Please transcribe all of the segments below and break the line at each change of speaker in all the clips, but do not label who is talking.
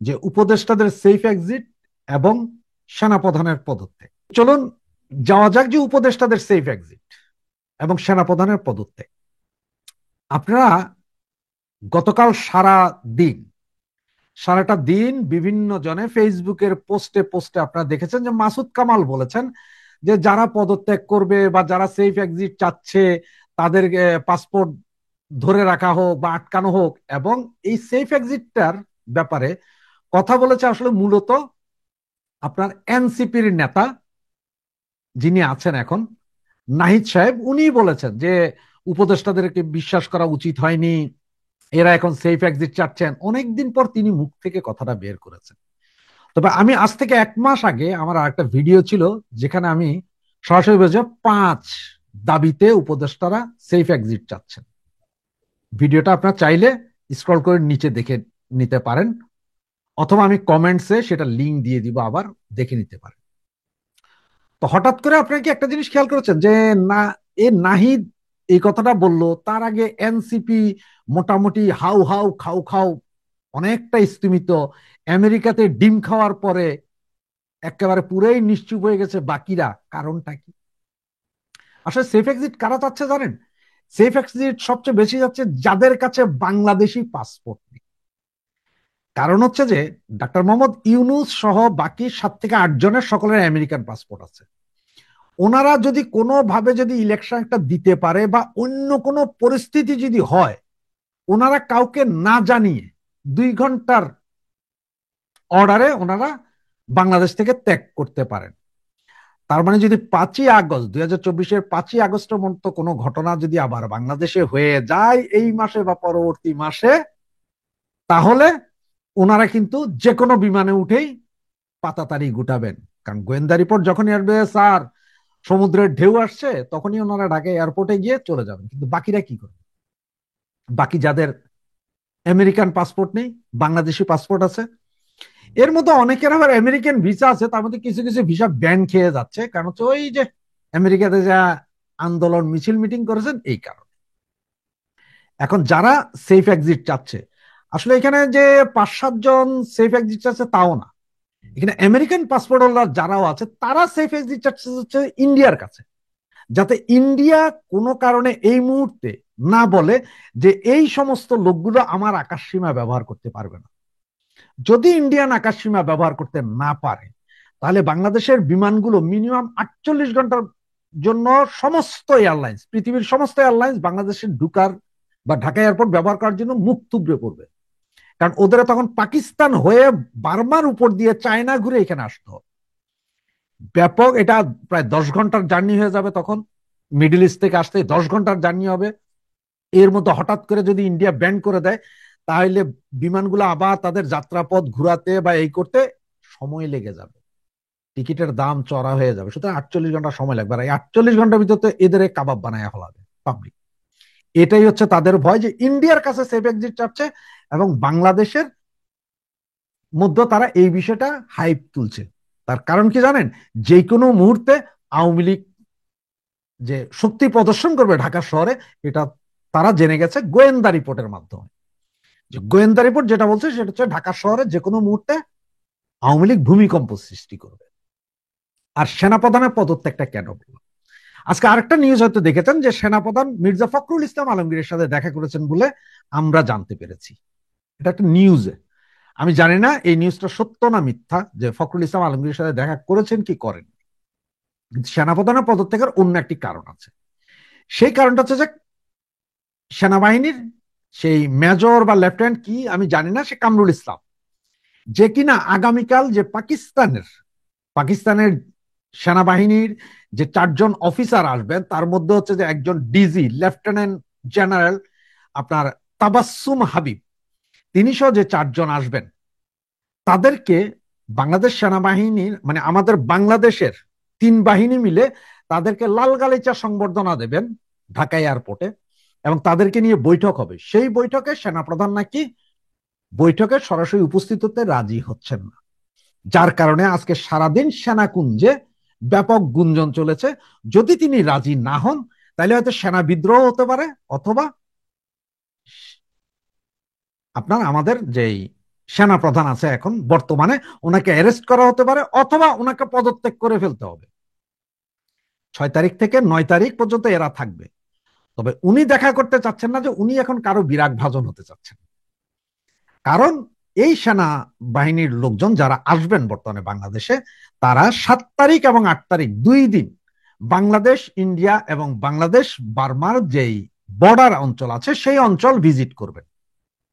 যে উপদেষ্টাদের safe exit এবং সেনাপ্রধানের পদত্যাগ। চলুন যাওয়া যাক যে উপদেষ্টাদের সেফ এক্সিট এবং সেনাপ্রধানের পদত্যাগ। আপনারা গতকাল সারাটা দিন বিভিন্ন জনে ফেসবুকের পোস্টে পোস্টে আপনারা দেখেছেন যে মাসুদ কামাল বলেছেন যে যারা পদত্যাগ করবে বা যারা সেফ এক্সিট চাচ্ছে তাদের পাসপোর্ট ধরে রাখা হোক বা আটকানো হোক। এবং এই সেফ এক্সিটটার ব্যাপারে কথা বলেছে আসলে মূলত আপনার এনসিপির নেতা যিনি আছেন এখন, নাহিদ সাহেব, উনি বলেছেন যে উপদেষ্টাদেরকে বিশ্বাস করা উচিত হয়নি, এরা এখন সেফ এক্সিট চাচ্ছেন। অনেকদিন পর তিনি মুখ থেকে কথাটা বের করেছেন। তবে আমি আজ থেকে 1 মাস আগে আমার আরেকটা ভিডিও ছিল যেখানে আমি সরাসরি বলেছি 5 দাবিতে উপদেষ্টারা সেফ এক্সিট চাচ্ছেন। ভিডিওটা আপনারা চাইলে স্ক্রল করে নিচে দেখে নিতে পারেন, অথবা আমি কমেন্টসে সেটা লিংক দিয়ে দিব, আবার দেখে নিতে পারেন। তো হঠাৎ করে আপনারা কি একটা জিনিস খেয়াল করেছেন যে না, নাহিদ এই কথাটা বললো, তার আগে এনসিপি মোটামুটি হাউ হাউ খাও খাও অনেকটা স্তিমিত, আমেরিকাতে ডিম খাওয়ার পরে একেবারে পুরোই নিশ্চুপ হয়ে গেছে বাকিরা। কারণটা কি? আসলে সেফ এক্সিট কারা চাচ্ছে জানেন? সেফ এক্সিট সবচেয়ে বেশি যাচ্ছে যাদের কাছে বাংলাদেশি পাসপোর্ট নেই। কারণ হচ্ছে যে ডাক্তার মোহাম্মদ ইউনুস সহ বাকি 7 থেকে 8 জনের সকলের আমেরিকান পাসপোর্ট আছে। ওনারা যদি কোনোভাবে যদি ইলেকশন একটা দিতে পারে বা অন্য কোনো পরিস্থিতি যদি হয়, ওনারা কাউকে না জানিয়ে 2 ঘন্টার অর্ডারে ওনারা বাংলাদেশ থেকে ত্যাগ করতে পারেন। তার মানে যদি 5ই আগস্ট 2024-এর 5ই আগস্টের মতো কোনো ঘটনা যদি আবার বাংলাদেশে হয়ে যায় এই মাসে বা পরবর্তী মাসে, তাহলে ওনারা কিন্তু যে কোনো বিমানে উঠেই পাতাতাড়ি গুটাবেন। কারণ গোয়েন্দা রিপোর্ট যখনই আসবে স্যার সমুদ্রের ঢেউ আসছে, তখনই ওনারা ঢাকা এয়ারপোর্টে গিয়ে চলে যাবেন। কিন্তু বাকিরা কি করবে? বাকি যাদের আমেরিকান পাসপোর্ট নেই, বাংলাদেশি পাসপোর্ট আছে, এর মধ্যে অনেকের আবার আমেরিকান ভিসা আছে, তার মধ্যে কিছু কিছু ভিসা ব্যান খেয়ে যাচ্ছে। কারণ হচ্ছে ওই যে আমেরিকাতে যা আন্দোলন মিছিল মিটিং করেছেন এই কারণে। এখন যারা সেফ এক্সিট চাচ্ছে, আসলে এখানে যে 5-7 জন সেফ এক্সিট চাচ্ছে তাও না। এখানে আমেরিকান পাসপোর্ট হোল্ডার যারাও আছে তারা সেফ এক্সিট চাচ্ছে হচ্ছে ইন্ডিয়ার কাছে, যাতে ইন্ডিয়া কোনো কারণে এই মুহূর্তে না বলে যে এই সমস্ত লোকগুলো আমার আকাশ সীমা ব্যবহার করতে পারবে না। যদি ইন্ডিয়ান আকাশ সীমা ব্যবহার করতে না পারে, তাহলে বাংলাদেশের বিমানগুলো মিনিমাম 48 ঘন্টার জন্য সমস্ত এয়ারলাইন্স, পৃথিবীর সমস্ত এয়ারলাইন্স বাংলাদেশের ঢুকার বা ঢাকা এয়ারপোর্ট ব্যবহার করার জন্য মুখ থুবড়ে পড়বে। কারণ ওদের তখন পাকিস্তান হয়ে বার্মার উপর দিয়ে চায়না ঘুরে এখানে আসতে হবে। ব্যাপক এটা প্রায় 10 ঘন্টার জার্নি হয়ে যাবে তখন। মিডল ইস্ট থেকে আসতে 10 ঘন্টার জার্নি হবে। এর মধ্যে হঠাৎ করে যদি ইন্ডিয়া ব্যান করে দেয়, তাহলে বিমানগুলো আবার তাদের যাত্রাপথ ঘুরাতে বা এই করতে সময় লেগে যাবে, টিকিটের দাম চড়া হয়ে যাবে। সুতরাং 48 ঘন্টা সময় লাগবে, আর এই 48 ঘন্টার ভিতরে এদের কাবাব বানায় ফেলাবে পাবলিক। এটাই হচ্ছে তাদের ভয়, যে ইন্ডিয়ার কাছে সেফ এক্সিট চাচ্ছে এবং বাংলাদেশের মধ্যে তারা এই বিষয়টা হাইপ তুলছে। তার কারণ কি জানেন? যে কোনো মুহূর্তে আওয়ামী লীগ যে শক্তি প্রদর্শন করবে ঢাকা শহরে, এটা তারা জেনে গেছে গোয়েন্দা রিপোর্টের মাধ্যমে। যে গোয়েন্দা রিপোর্ট যেটা বলছে সেটা হচ্ছে ঢাকা শহরে যে কোনো মুহূর্তে আওয়ামী লীগ ভূমিকম্প সৃষ্টি করবে। আর সেনাপ্রধানের পদত্যাগটা কেন বললাম? আজকে আরেকটা নিউজ হয়তো দেখেছেন যে সেনাপ্রধান মির্জা ফখরুল ইসলাম আলমগীরের সাথে দেখা করেছেন বলে আমরা জানতে পেরেছি। এটা একটা নিউজে, আমি জানি না এই নিউজটা সত্য না মিথ্যা, যে ফখরুল ইসলাম আলমগীরের সাথে দেখা করেছেন কি করেন। কিন্তু সেনাপ্রধানের পদত্যাগের অন্য একটি কারণ আছে। সেই কারণটা হচ্ছে যে সেনাবাহিনীর সেই মেজর বা লেফটেন্যান্ট কি আমি জানি না, সে কামরুল ইসলাম, যে কিনা আগামীকাল যে পাকিস্তানের সেনাবাহিনীর যে 4 জন অফিসার আসবেন, তার মধ্যে হচ্ছে যে একজন ডিজি লেফটেন্যান্ট জেনারেল আপনার তাবাসসুম হাবিব, তিনি সহ যে 4 জন আসবেন, তাদেরকে বাংলাদেশ সেনাবাহিনীর মানে আমাদের বাংলাদেশের 3 বাহিনী মিলে তাদেরকে লাল গালিচা সংবর্ধনা দেবেন ঢাকা এয়ারপোর্টে। এবং তাদেরকে নিয়ে বৈঠক হবে। সেই বৈঠকে সেনাপ্রধান নাকি বৈঠকে সরাসরি উপস্থিত হতে রাজি হচ্ছেন না, যার কারণে আজকে সারাদিন সেনাকুঞ্জে ব্যাপক গুঞ্জন চলেছে। যদি তিনি রাজি না হন, তাহলে হয়তো সেনা বিদ্রোহ হতে পারে, অথবা আপনার আমাদের যেই সেনা প্রধান আছে এখন বর্তমানে, ওনাকে অ্যারেস্ট করা হতে পারে অথবা ওনাকে পদত্যাগ করে ফেলতে হবে। 6 তারিখ থেকে 9 তারিখ পর্যন্ত এরা থাকবে। তবে উনি দেখা করতে চাচ্ছেন না যে উনি এখন কারো বিরাগ ভাজন হতে চাচ্ছেন, কারণ এই সেনা বাহিনীর লোকজন যারা আসবেন বর্তমানে বাংলাদেশে, তারা 7 তারিখ এবং 8 তারিখ 2 দিন বাংলাদেশ, ইন্ডিয়া এবং বাংলাদেশ বার্মার যেই বর্ডার অঞ্চল আছে সেই অঞ্চল ভিজিট করবেন।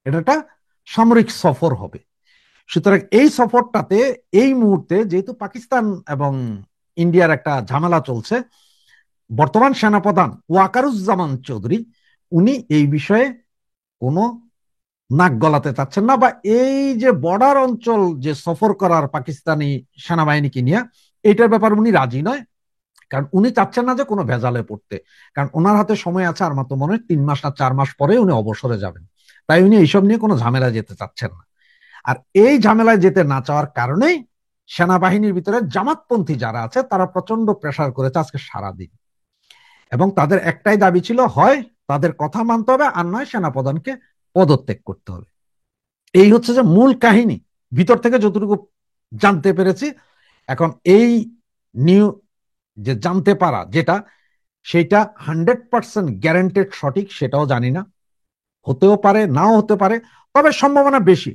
এটা একটা সামরিক সফর হবে। সুতরাং এই সফরটাতে এই মুহূর্তে যেহেতু পাকিস্তান এবং ইন্ডিয়ার একটা ঝামেলা চলছে, বর্তমান সেনাপ্রধান ওয়াকারুজ্জামান চৌধুরী উনি এই বিষয়ে কোনো নাক গলাতে চাচ্ছেন না, বা এই যে বর্ডার অঞ্চল যে সফর করার পাকিস্তানি সেনাবাহিনীকে নিয়ে, এইটার ব্যাপারে উনি রাজি নয়। কারণ উনি চাচ্ছেন না যে কোনো ভেজালে পড়তে, কারণ ওনার হাতে সময় আছে আর মাত্র মনে হয় 3 মাস না 4 মাস পরে উনি অবসরে যাবেন। তাই উনি এইসব নিয়ে কোনো ঝামেলা যেতে চাচ্ছেন না। আর এই ঝামেলায় যেতে না চাওয়ার কারণেই সেনাবাহিনীর ভিতরে জামাতপন্থী যারা আছে তারা প্রচন্ড প্রেসার করেছে আজকে সারাদিন, এবং তাদের একটাই দাবি ছিল, হয় তাদের কথা মানতে হবে আর নয় সেনাপ্রধানকে পদত্যাগ করতে হবে। এই হচ্ছে যে মূল কাহিনী, ভিতর থেকে যতটুকু জানতে পেরেছি। এখন এই নিউ যে জানতে পারা যেটা, সেটা 100% গ্যারান্টেড সঠিক সেটাও জানি না, হতেও পারে নাও হতে পারে, তবে সম্ভাবনা বেশি।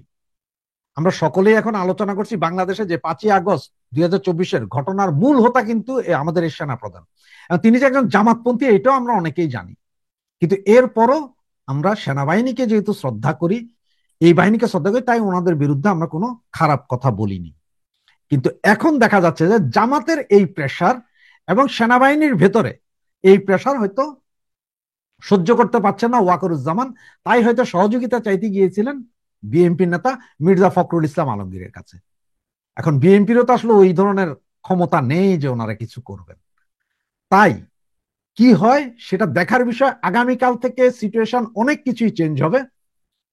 আমরা সকলেই এখন আলোচনা করছি বাংলাদেশে যে 5ই আগস্ট 2024-এর ঘটনার মূল হোতা কিন্তু আমাদের এই সেনাপ্রধান। তিনি যে একজন জামাতপন্থী এটাও আমরা অনেকেই জানি, কিন্তু এরপরও আমরা সেনাবাহিনীকে যেহেতু শ্রদ্ধা করি, এই বাহিনীকে শ্রদ্ধা করি, তাই ওনাদের বিরুদ্ধে আমরা কোনো খারাপ কথা বলিনি। কিন্তু এখন দেখা যাচ্ছে যে জামাতের এই প্রেসার এবং সেনাবাহিনীর ভেতরে এই প্রেসার হয়তো সহ্য করতে পারছেন না ওয়াকারুজ্জামান, তাই হয়তো সহযোগিতা চাইতে গিয়েছিলেন বিএনপির নেতা মির্জা ফখরুল ইসলাম আলমগীরের কাছে। এখন বিএনপিরও তো আসলে ওই ধরনের ক্ষমতা নেই যে ওনারা কিছু করবেন। তাই কি হয় সেটা দেখার বিষয়। আগামীকাল থেকে সিচুয়েশন অনেক কিছুই চেঞ্জ হবে,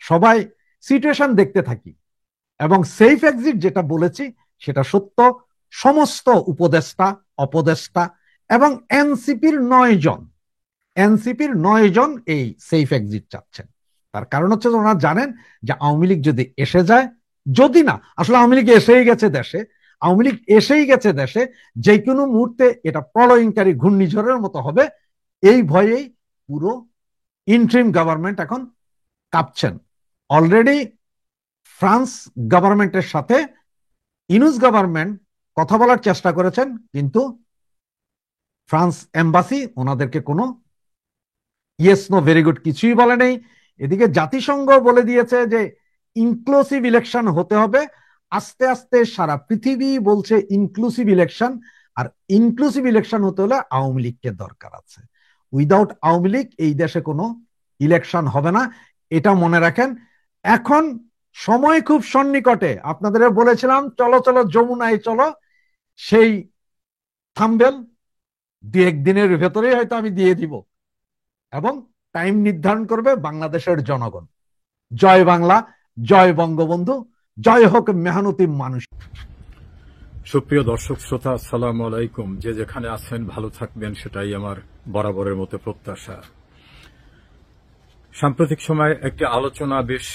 সবাই সিচুয়েশন দেখতে থাকি। এবং সেফ এক্সিট যেটা বলেছি সেটা সত্য, সমস্ত উপদেষ্টা, অপদেষ্টা এবং এনসিপির 9 জন এই সেফ এক্সিট চাচ্ছেন। তার কারণ হচ্ছে যে ওনারা জানেন যে আওয়ামী লীগ যদি এসে যায়, যদি না আসলে আওয়ামী লীগ এসেই গেছে দেশে, যে কোনো মুহূর্তে এটা প্রলয়ঙ্কারী ঘূর্ণিঝড়ের মতো হবে, এই ভয়েই পুরো ইন্টারিম গভর্নমেন্ট এখন কাঁপছেন। অলরেডি ফ্রান্স গভর্নমেন্টের সাথে ইনুস গভর্নমেন্ট কথা বলার চেষ্টা করেছেন, কিন্তু ফ্রান্স এম্বাসি ওনাদেরকে কোনো ইয়েস নো ভেরি গুড কিছুই বলে নেই। এদিকে জাতিসংঘ বলে দিয়েছে যে ইনক্লুসিভ ইলেকশন হতে হবে। আস্তে আস্তে সারা পৃথিবী বলছে ইনক্লুসিভ ইলেকশন, আর ইনক্লুসিভ ইলেকশন হতে হলে আওয়ামী লীগকে দরকার আছে। উইদাউট আওয়ামী লীগ এই দেশে কোনো ইলেকশন হবে না, এটা মনে রাখেন। এখন সময় খুব সন্নিকটে, আপনাদের বলেছিলাম চলো চলো যমুনায় চলো, সেই থাম্বনেল 2-1 দিনের ভেতরেই হয়তো আমি দিয়ে দিব, এবং টাইম নির্ধারণ করবে বাংলাদেশের জনগণ। জয় বাংলা, জয় বঙ্গবন্ধু, জয় হোক মেহনতি মানুষ।
সুপ্রিয় দর্শক শ্রোতা, আসসালামু আলাইকুম। যে যেখানে আছেন ভালো থাকবেন, সেটাই আমার বরাবরের মতো প্রত্যাশা। সাম্প্রতিক সময়ে একটি আলোচনা বেশ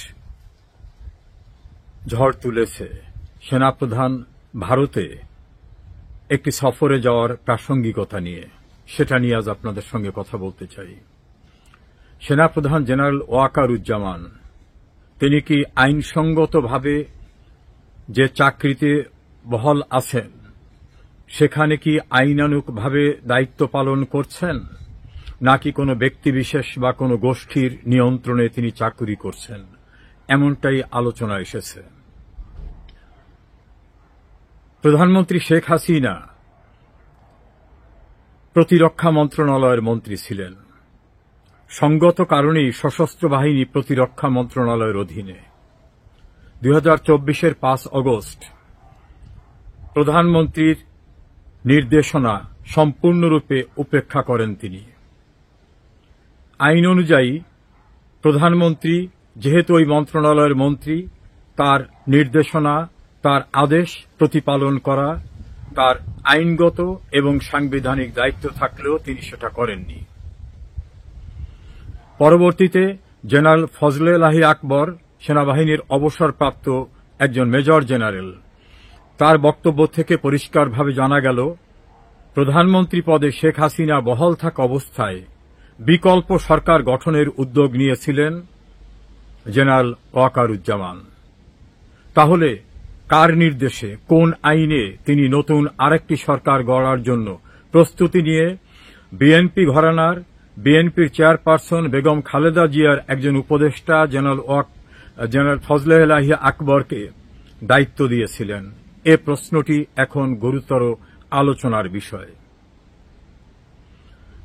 ঝড় তুলেছে। সেনাপ্রধান ভারতে একটি সফরে যাওয়ার প্রাসঙ্গিকতা নিয়ে, সেটা নিয়ে আজ আপনাদের সঙ্গে কথা বলতে চাই। সেনাপ্রধান জেনারেল ওয়াকারুজ্জামান তিনি কি আইনসঙ্গতভাবে যে চাকরিতে বহাল আছেন সেখানে কি আইনানুগভাবে দায়িত্ব পালন করছেন, নাকি কোনো ব্যক্তিবিশেষ বা কোনো গোষ্ঠীর নিয়ন্ত্রণে তিনি চাকরি করছেন, এমনটাই আলোচনা এসেছে। প্রধানমন্ত্রী শেখ হাসিনা প্রতিরক্ষা মন্ত্রণালয়ের মন্ত্রী ছিলেন। সঙ্গত কারণেই সশস্ত্র বাহিনী প্রতিরক্ষা মন্ত্রণালয়ের অধীনে 2024-এর 5 আগস্ট প্রধানমন্ত্রীর নির্দেশনা সম্পূর্ণরূপে উপেক্ষা করেন তিনি। আইন অনুযায়ী প্রধানমন্ত্রী যেহেতু ওই মন্ত্রণালয়ের মন্ত্রী, তার নির্দেশনা, তার আদেশ প্রতিপালন করা তার আইনগত এবং সাংবিধানিক দায়িত্ব থাকলেও তিনি সেটা করেননি। পরবর্তীতে জেনারেল ফজলে লাহি আকবর সেনাবাহিনীর অবসরপ্রাপ্ত একজন মেজর জেনারেল, তার বক্তব্য থেকে পরিষ্কারভাবে জানা গেল প্রধানমন্ত্রী পদে শেখ হাসিনা বহাল থাকা অবস্থায় বিকল্প সরকার গঠনের উদ্যোগ নিয়েছিলেন জেনারেল ওয়াকারুজ্জামান। তাহলে কার নির্দেশে, কোন আইনে তিনি নতুন আরেকটি সরকার গড়ার জন্য প্রস্তুতি নিয়ে বিএনপি ঘরানার, বিএনপির চেয়ারপারসন বেগম খালেদা জিয়ার একজন উপদেষ্টা জেনারেল ফজলে এলাহি আকবরকে দায়িত্ব দিয়েছিলেন? এ প্রশ্নটি এখন গুরুতর আলোচনার বিষয়।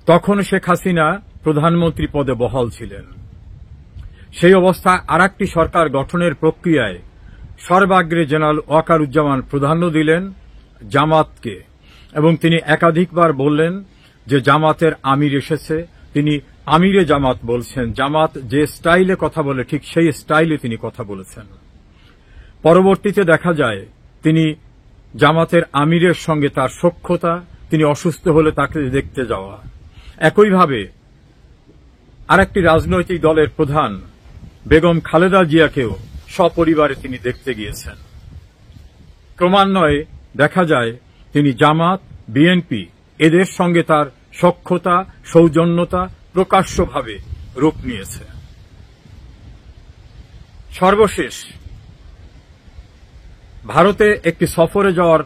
তখন শেখ হাসিনা প্রধানমন্ত্রী পদে বহাল ছিলেন। সেই অবস্থায় আরেকটি সরকার গঠনের প্রক্রিয়ায় সর্বাগ্রে জেনারেল ওয়াকারুজ্জামান প্রাধান্য দিলেন জামাতকে, এবং তিনি একাধিকবার বললেন যে জামাতের আমির এসেছে। তিনি আমিরে জামাত বলছেন, জামাত যে স্টাইলে কথা বলে ঠিক সেই স্টাইলে তিনি কথা বলেছেন। পরবর্তীতে দেখা যায় তিনি জামাতের আমিরের সঙ্গে তার সখ্যতা, তিনি অসুস্থ হলে তাকে দেখতে যাওয়া। একইভাবে আরেকটি রাজনৈতিক দলের প্রধান বেগম খালেদা জিয়াকেও সপরিবারে তিনি দেখতে গিয়েছেন। ক্রমান্বয়ে দেখা যায় তিনি জামাত, বিএনপি এদের সঙ্গে তার সখ্যতা, সৌজন্যতা প্রকাশ্যভাবে রূপ নিয়েছে। সর্বশেষ ভারতে একটি সফরে যাওয়ার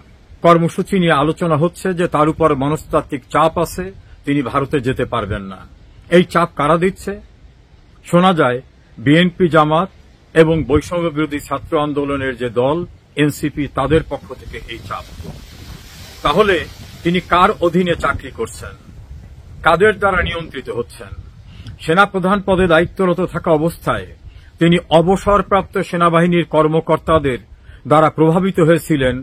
কর্মসূচি নিয়ে আলোচনা হচ্ছে যে তার উপর মনস্তাত্ত্বিক চাপ আছে, তিনি ভারতে যেতে পারবেন না। এই চাপ কারা দিচ্ছে? শোনা যায় বিএনপি, জামাত এবং বৈষম্য বিরোধী ছাত্র আন্দোলনের যে দল এনসিপি, তাদের পক্ষ থেকে এই চাপ। তাহলে তিনি কার অধীনে চাকরি করছেন, কাদের দ্বারা নিয়ন্ত্রিত হচ্ছেন? সেনাপ্রধান পদে দায়িত্বরত থাকা অবস্থায় তিনি অবসরপ্রাপ্ত সেনাবাহিনীর কর্মকর্তাদের দ্বারা প্রভাবিত হয়েছিলেন।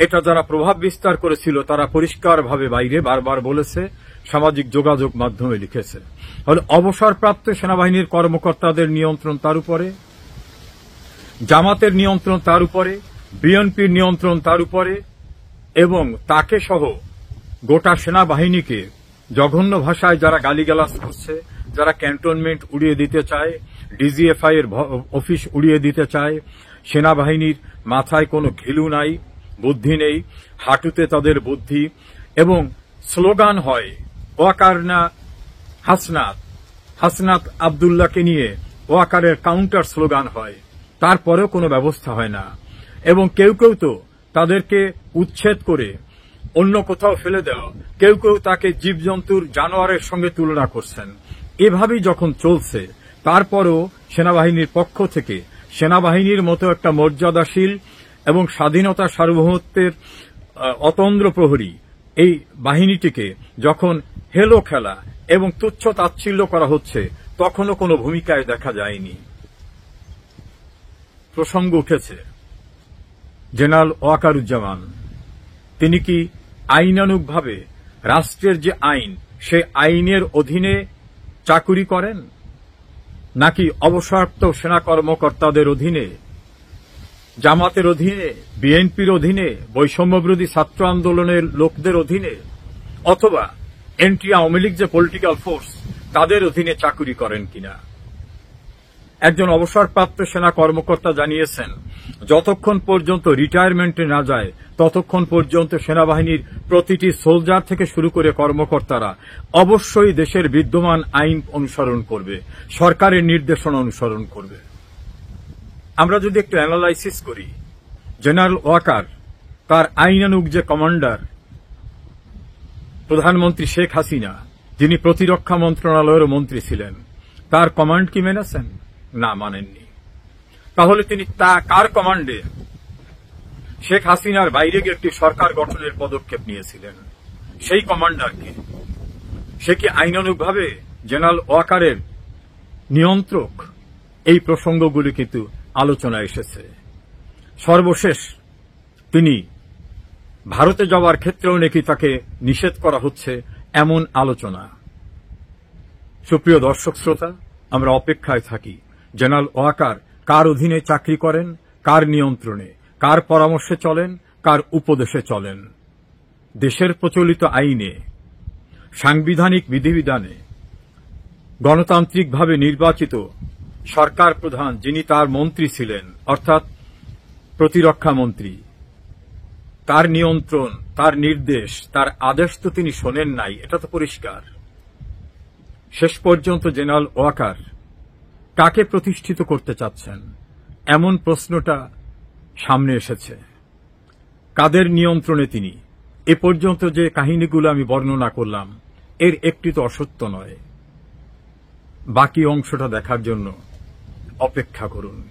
এটা যারা প্রভাব বিস্তার করেছিল তারা পরিষ্কারভাবে বাইরে বারবার বলেছে, সামাজিক যোগাযোগ মাধ্যমে লিখেছে। তাহলে অবসরপ্রাপ্ত সেনাবাহিনীর কর্মকর্তাদের নিয়ন্ত্রণ তার উপরে, জামাতের নিয়ন্ত্রণ তার উপরে, বিএনপির নিয়ন্ত্রণ তার উপরে, এবং তাকে সহ গোটা সেনাবাহিনীকে জঘন্য ভাষায় যারা গালিগালাজ করছে, যারা ক্যান্টনমেন্ট উড়িয়ে দিতে চায়, ডিজিএফআই এর অফিস উড়িয়ে দিতে চায়, সেনাবাহিনীর মাথায় কোনো ঘিলু নাই, বুদ্ধি নেই, হাঁটুতে তাদের বুদ্ধি, এবং স্লোগান হয় ওয়াকারনা হাসনাত, হাসনাত আবদুল্লাহকে নিয়ে ওয়াকারের কাউন্টার স্লোগান হয়, তারপরেও কোনো ব্যবস্থা হয় না। এবং কেউ কেউ তো তাদেরকে উচ্ছেদ করে অন্য কোথাও ফেলে দেওয়া, কেউ কেউ তাকে জীবজন্তুর, জানোয়ারের সঙ্গে তুলনা করছেন। এভাবেই যখন চলছে, তারপরও সেনাবাহিনীর পক্ষ থেকে সেনাবাহিনীর মতো একটা মর্যাদাশীল এবং স্বাধীনতা সার্বভৌমত্বের অতন্দ্র প্রহরী এই বাহিনীটিকে যখন হেলো খেলা এবং তুচ্ছ তাচ্ছিল্য করা হচ্ছে, তখনও কোনো ভূমিকায় দেখা যায়নি। প্রসঙ্গ উঠেছে জেনারেল ওয়াকারুজ্জামান, তিনি কি আইনানুগভাবে রাষ্ট্রের যে আইন, সে আইনের অধীনে চাকুরি করেন, নাকি অবসরপ্রাপ্ত সেনা কর্মকর্তাদের অধীনে, জামাতের অধীনে, বিএনপির অধীনে, বৈষম্য বিরোধী ছাত্র আন্দোলনের লোকদের অধীনে, অথবা এন্টি আওয়ামী লীগ যে পলিটিক্যাল ফোর্স তাদের অধীনে চাকুরি করেন কিনা? একজন অবসরপ্রাপ্ত সেনা কর্মকর্তা জানিয়েছেন, যতক্ষণ পর্যন্ত রিটায়ারমেন্টে না যায় ততক্ষণ পর্যন্ত সেনাবাহিনীর প্রতিটি সোলজার থেকে শুরু করে কর্মকর্তারা অবশ্যই দেশের বিদ্যমান আইন অনুসরণ করবে, সরকারের নির্দেশনা অনুসরণ করবে। আমরা যদি একটু অ্যানালাইসিস করি, জেনারেল ওয়াকার তার আইনানুগ যে কমান্ডার প্রধানমন্ত্রী শেখ হাসিনা, যিনি প্রতিরক্ষা মন্ত্রণালয়ের মন্ত্রী ছিলেন, তার কমান্ড কি মেনেছেন? না, মানেননি। তাহলে তিনি কার কমান্ডে শেখ হাসিনার বাইরে গিয়ে একটি সরকার গঠনের পদক্ষেপ নিয়েছিলেন? সেই কমান্ডারকে, সে কি আইনানুগভাবে জেনারেল ওয়াকারের নিয়ন্ত্রক? এই প্রসঙ্গগুলি কিন্তু আলোচনায় এসেছে। সর্বশেষ তিনি ভারতে যাওয়ার ক্ষেত্রেও নাকি তাকে নিষেধ করা হচ্ছে, এমন আলোচনা। সুপ্রিয় দর্শক শ্রোতা, আমরা অপেক্ষায় থাকি জেনারেল ওয়াকার কার অধীনে চাকরি করেন, কার নিয়ন্ত্রণে, কার পরামর্শে চলেন, কার উপদেশে চলেন। দেশের প্রচলিত আইনে, সাংবিধানিক বিধিবিধানে গণতান্ত্রিকভাবে নির্বাচিত সরকার প্রধান, যিনি তার মন্ত্রী ছিলেন, অর্থাৎ প্রতিরক্ষা মন্ত্রী, তার নিয়ন্ত্রণ, তার নির্দেশ, তার আদেশ তো তিনি শোনেন নাই, এটা তো পরিষ্কার। শেষ পর্যন্ত জেনারেল ওয়াকার কাকে প্রতিষ্ঠিত করতে চাচ্ছেন, এমন প্রশ্নটা সামনে এসেছে। কাদের নিয়ন্ত্রণে তিনি? এ পর্যন্ত যে কাহিনীগুলো আমি বর্ণনা করলাম, এর একটি তো অসত্য নয়। বাকি অংশটা দেখার জন্য অপেক্ষা করুন।